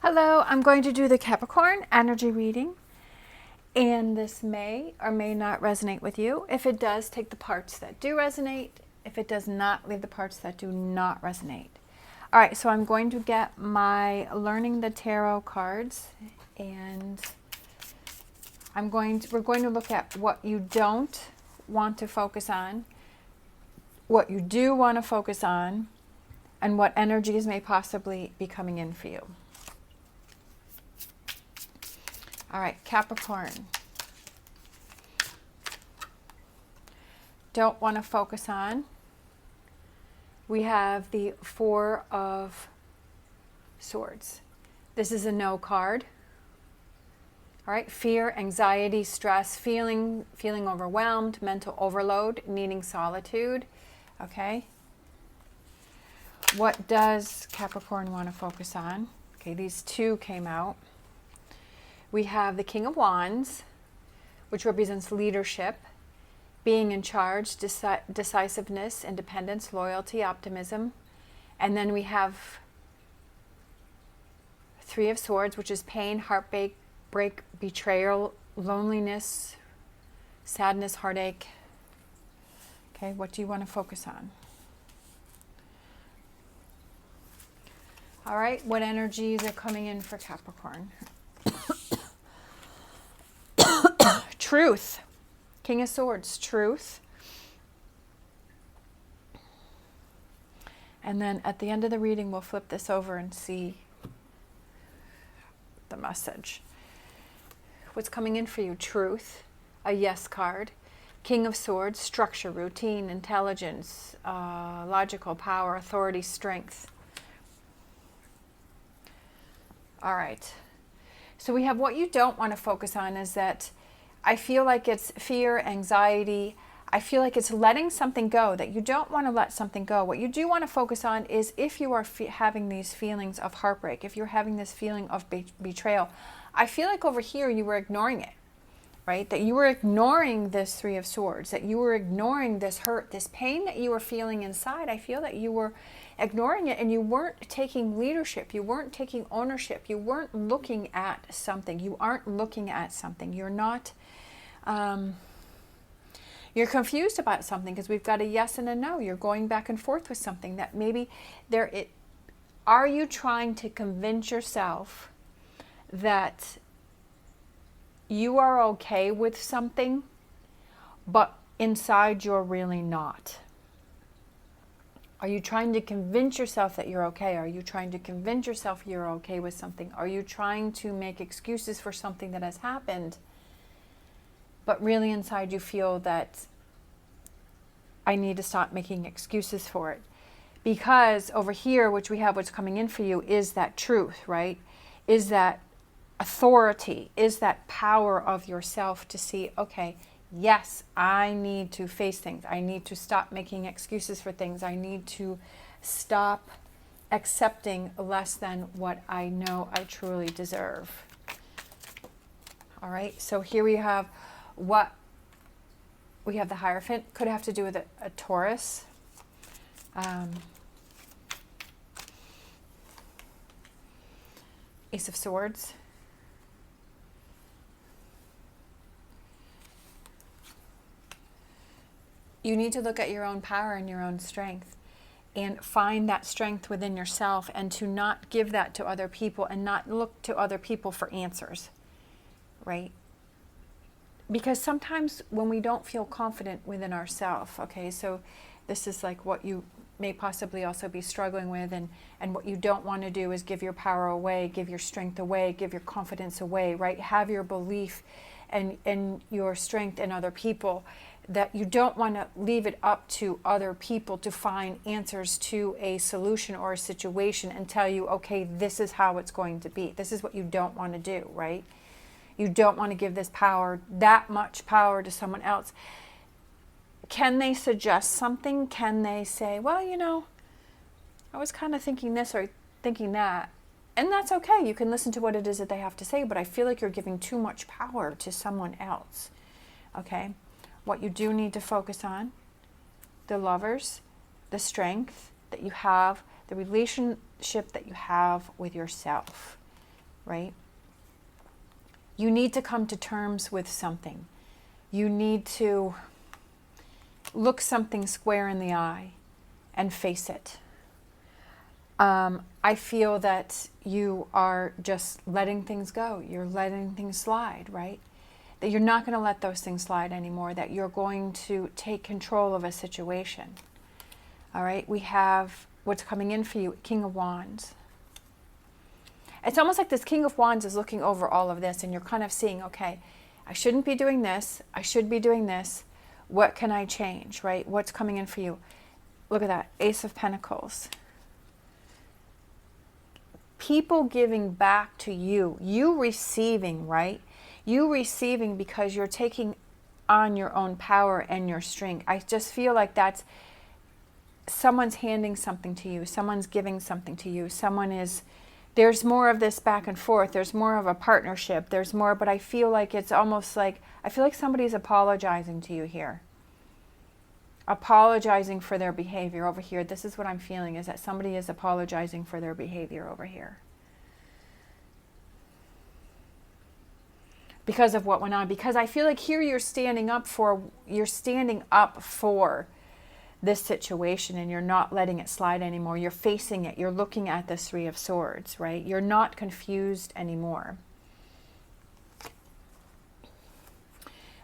Hello, I'm going to do the Capricorn energy reading, and this may or may not resonate with you. If it does, take the parts that do resonate. If it does not, leave the parts that do not resonate. All right, so I'm going to get my Learning the Tarot cards, and we're going to look at what you don't want to focus on, what you do want to focus on, and what energies may possibly be coming in for you. All right, Capricorn. Don't want to focus on. We have the Four of Swords. This is a no card. All right, fear, anxiety, stress, feeling overwhelmed, mental overload, needing solitude. Okay. What does Capricorn want to focus on? Okay, these two came out. We have the King of Wands, which represents leadership, being in charge, decisiveness, independence, loyalty, optimism. And then we have Three of Swords, which is pain, heartbreak, betrayal, loneliness, sadness, heartache. Okay, what do you want to focus on? All right, what energies are coming in for Capricorn? Truth. King of Swords, truth. And then at the end of the reading, we'll flip this over and see the message. What's coming in for you? Truth, a yes card. King of Swords, structure, routine, intelligence, logical power, authority, strength. All right. So we have what you don't want to focus on is that I feel like it's fear, anxiety. I feel like it's letting something go, that you don't want to let something go. What you do want to focus on is if you are having these feelings of heartbreak, if you're having this feeling of betrayal, I feel like over here you were ignoring it, right? That you were ignoring this Three of Swords, that you were ignoring this hurt, this pain that you were feeling inside. I feel that you were ignoring it and you weren't taking leadership. You weren't taking ownership. You weren't looking at something. You aren't looking at something. You're not... you're confused about something because we've got a yes and a no. You're going back and forth with something that maybe are you trying to convince yourself that you are okay with something, but inside you're really not? Are you trying to convince yourself that you're okay? Are you trying to convince yourself you're okay with something? Are you trying to make excuses for something that has happened? But really inside you feel that I need to stop making excuses for it. Because over here, which we have what's coming in for you, is that truth, right? Is that authority, is that power of yourself to see, okay, yes, I need to face things. I need to stop making excuses for things. I need to stop accepting less than what I know I truly deserve. All right, so here we have what we have. The Hierophant could have to do with a Taurus. Ace of Swords. You need to look at your own power and your own strength and find that strength within yourself, and to not give that to other people and not look to other people for answers, right? Because sometimes when we don't feel confident within ourselves, okay, so this is like what you may possibly also be struggling with, and what you don't want to do is give your power away, give your strength away, give your confidence away, right? Have your belief and your strength in other people, that you don't want to leave it up to other people to find answers to a solution or a situation and tell you, okay, this is how it's going to be. This is what you don't want to do, right? You don't want to give this power, that much power, to someone else. Can they suggest something? Can they say, well, you know, I was kind of thinking this or thinking that? And that's okay. You can listen to what it is that they have to say, but I feel like you're giving too much power to someone else. Okay? What you do need to focus on, the Lovers, the strength that you have, the relationship that you have with yourself. right? You need to come to terms with something. You need to look something square in the eye and face it. I feel that you are just letting things go. You're letting things slide, right? That you're not going to let those things slide anymore, that you're going to take control of a situation. All right, we have what's coming in for you, King of Wands. It's almost like this King of Wands is looking over all of this, and you're kind of seeing, okay, I shouldn't be doing this. I should be doing this. What can I change, right? What's coming in for you? Look at that, Ace of Pentacles. People giving back to you. You receiving, right? You receiving because you're taking on your own power and your strength. I just feel like that's someone's handing something to you. Someone's giving something to you. There's more of this back and forth. There's more of a partnership. There's more, but I feel like it's almost like, I feel like somebody's apologizing to you here. Apologizing for their behavior over here. This is what I'm feeling, is that somebody is apologizing for their behavior over here. Because of what went on. Because I feel like here you're standing up for this situation, and you're not letting it slide anymore. You're facing it. You're looking at this Three of Swords, right? You're not confused anymore.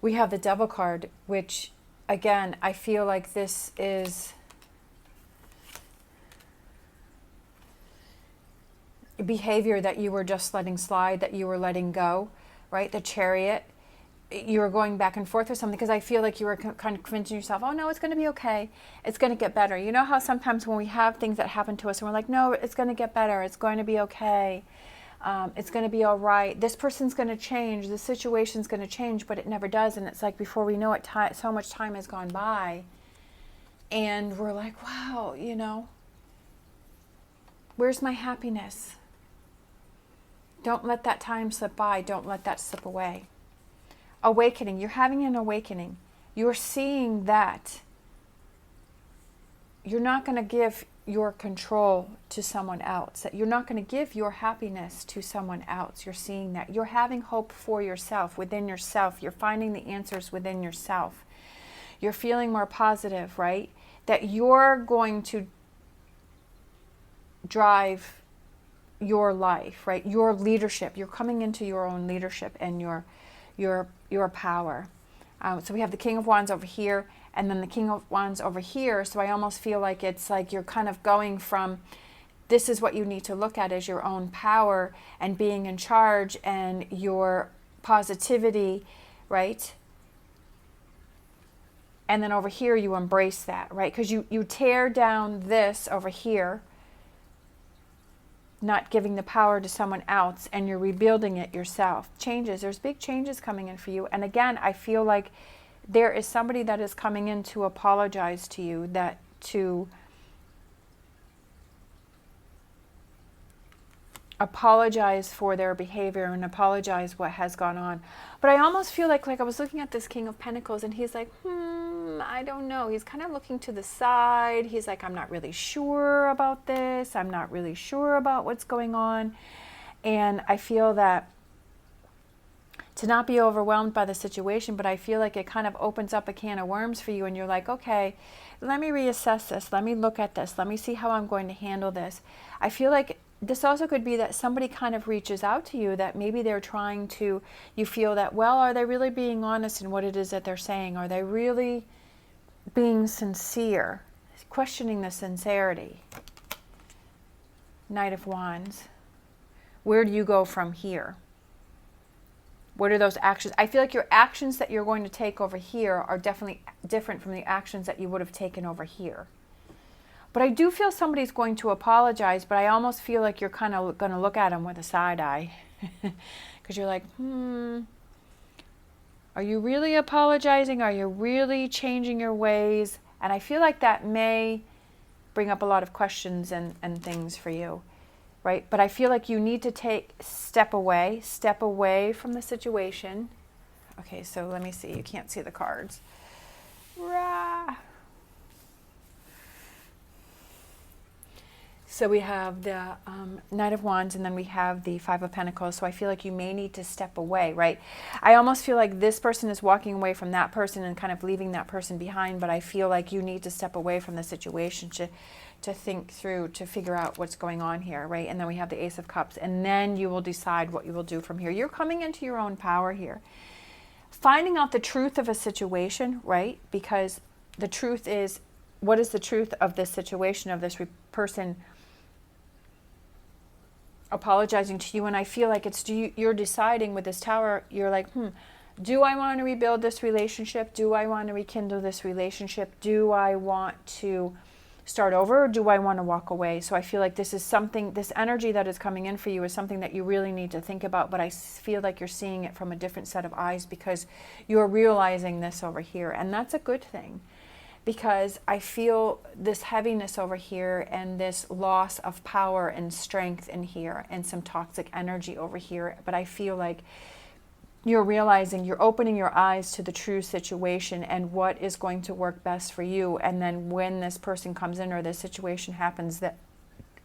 We have the Devil card, which, again, I feel like this is behavior that you were just letting slide, that you were letting go, right? The Chariot. You were going back and forth with something, because I feel like you were kind of convincing yourself, oh no, it's going to be okay. It's going to get better. You know how sometimes when we have things that happen to us and we're like, no, it's going to get better. It's going to be okay. It's going to be all right. This person's going to change. The situation's going to change, but it never does. And it's like before we know it, so much time has gone by. And we're like, wow, you know, where's my happiness? Don't let that time slip by. Don't let that slip away. Awakening. You're having an awakening. You're seeing that you're not going to give your control to someone else, that you're not going to give your happiness to someone else. You're seeing that. You're having hope for yourself, within yourself. You're finding the answers within yourself. You're feeling more positive, right? That you're going to drive your life, right? Your leadership. You're coming into your own leadership and your power. So we have the King of Wands over here, and then the King of Wands over here. So I almost feel like it's like you're kind of going from, this is what you need to look at as your own power and being in charge and your positivity, right? And then over here you embrace that, right? Because you tear down this over here, not giving the power to someone else, and you're rebuilding it yourself. Changes. There's big changes coming in for you. And again, I feel like there is somebody that is coming in to apologize to you, to apologize for their behavior and apologize what has gone on. But I almost feel like I was looking at this King of Pentacles, and he's like, I don't know. He's kind of looking to the side. He's like, I'm not really sure about this. I'm not really sure about what's going on. And I feel that to not be overwhelmed by the situation, but I feel like it kind of opens up a can of worms for you, and you're like, okay, let me reassess this. Let me look at this. Let me see how I'm going to handle this. I feel like this also could be that somebody kind of reaches out to you, that maybe they're trying to, you feel that, well, are they really being honest in what it is that they're saying? Are they really being sincere? Questioning the sincerity. Knight of Wands. Where do you go from here? What are those actions? I feel like your actions that you're going to take over here are definitely different from the actions that you would have taken over here. But I do feel somebody's going to apologize, but I almost feel like you're kind of going to look at them with a side eye. Because you're like, are you really apologizing? Are you really changing your ways? And I feel like that may bring up a lot of questions and things for you, right? But I feel like you need to step away from the situation. Okay, so let me see. You can't see the cards. So we have the Knight of Wands, and then we have the Five of Pentacles. So I feel like you may need to step away, right? I almost feel like this person is walking away from that person and kind of leaving that person behind, but I feel like you need to step away from the situation to think through, to figure out what's going on here, right? And then we have the Ace of Cups, and then you will decide what you will do from here. You're coming into your own power here. Finding out the truth of a situation, right? Because the truth is, what is the truth of this situation, of this person apologizing to you? And I feel like you're deciding with this Tower, you're like, do I want to rebuild this relationship? Do I want to rekindle this relationship? Do I want to start over, or do I want to walk away? So I feel like this is something, this energy that is coming in for you is something that you really need to think about, but I feel like you're seeing it from a different set of eyes because you're realizing this over here, and that's a good thing. Because I feel this heaviness over here and this loss of power and strength in here and some toxic energy over here. But I feel like you're realizing, you're opening your eyes to the true situation and what is going to work best for you. And then when this person comes in or this situation happens, that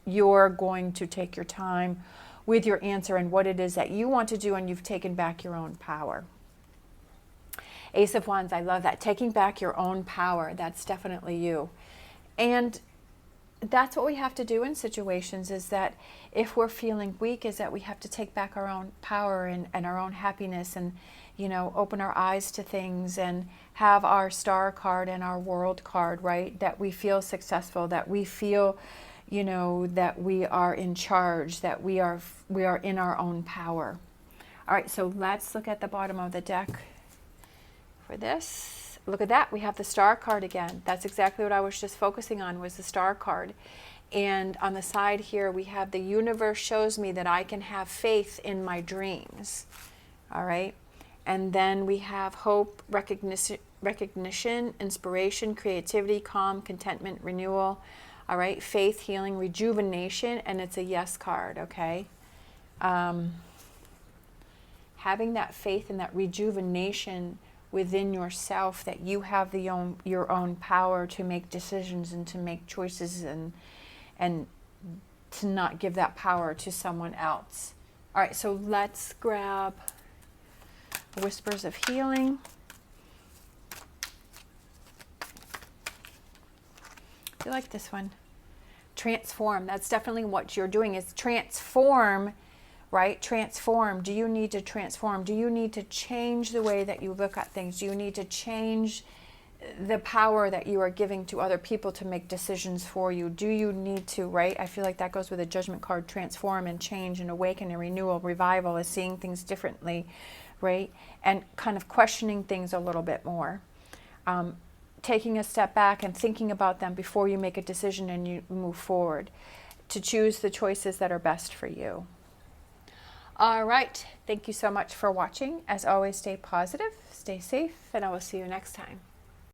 you're going to take your time with your answer and what it is that you want to do, and you've taken back your own power. Ace of Wands, I love that. Taking back your own power, that's definitely you. And that's what we have to do in situations, is that if we're feeling weak, is that we have to take back our own power and our own happiness, and, you know, open our eyes to things and have our Star card and our World card, right? That we feel successful, that we feel, you know, that we are in charge, that we are in our own power. All right, so let's look at the bottom of the deck. For this, look at that, we have the Star card again. That's exactly what I was just focusing on, was the Star card. And on the side here we have the universe shows me that I can have faith in my dreams. All right, and then we have hope, recognition, inspiration, creativity, calm, contentment, renewal. All right, faith, healing, rejuvenation, and it's a Yes card. Okay, having that faith and that rejuvenation within yourself, that you have your own power to make decisions and to make choices, and to not give that power to someone else. All right, so let's grab Whispers of Healing. I like this one. Transform. That's definitely what you're doing, is transform. Right? Transform. Do you need to transform? Do you need to change the way that you look at things? Do you need to change the power that you are giving to other people to make decisions for you? Do you need to, right? I feel like that goes with a Judgment card. Transform and change and awaken and renewal. Revival is seeing things differently, right? And kind of questioning things a little bit more. Taking a step back and thinking about them before you make a decision and you move forward. To choose the choices that are best for you. All right. Thank you so much for watching. As always, stay positive, stay safe, and I will see you next time.